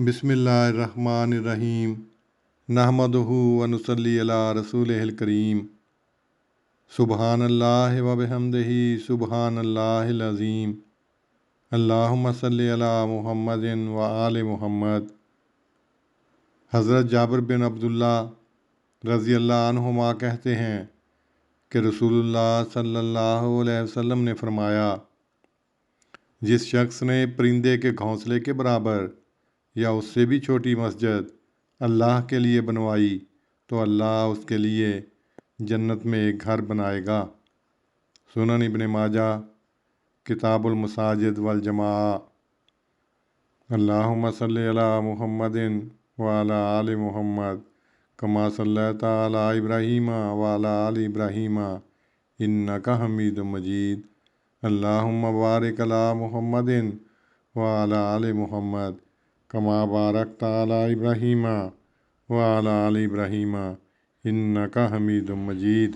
बिस्मिल्लाहिर्रहमानिर्रहीम नहमदुहु व नुसल्ली अला रसूलिहिल करीम सुबहानल्लाहि व बिहम्दिही सुबहानल्लाहिल अज़ीम अल्लाहुम्मा सल्लि अला मुहम्मदिन व आले मुहम्मद। हज़रत जाबिर बिन अब्दुल्ला रज़ियल्लाहु अन्हुमा कहते हैं कि रसूलुल्लाह सल्लल्लाहु अलैहि वसल्लम ने फरमाया, जिस शख्स ने परिंदे के घोंसले के बराबर या उससे भी छोटी मस्जिद अल्लाह के लिए बनवाई तो अल्लाह उसके लिए जन्नत में एक घर बनाएगा। सुनन इब्ने माजा किताबुल मसाजिद वल जमाआ। अल्लाहुम्मा सल्लि अला मुहम्मदिन व अला आलि मुहम्मद कमा सल्लैता अला इब्राहीम व अला आलि इब्राहीम इन्नका हमीदुम मजीद। अल्लाहुम्मा बारिक अला मुहम्मदिन व अला आलि मुहम्मद कमा बारकता अला इब्राहीम व अला आलि इब्राहीम इन्नका हमीदुम मजीद।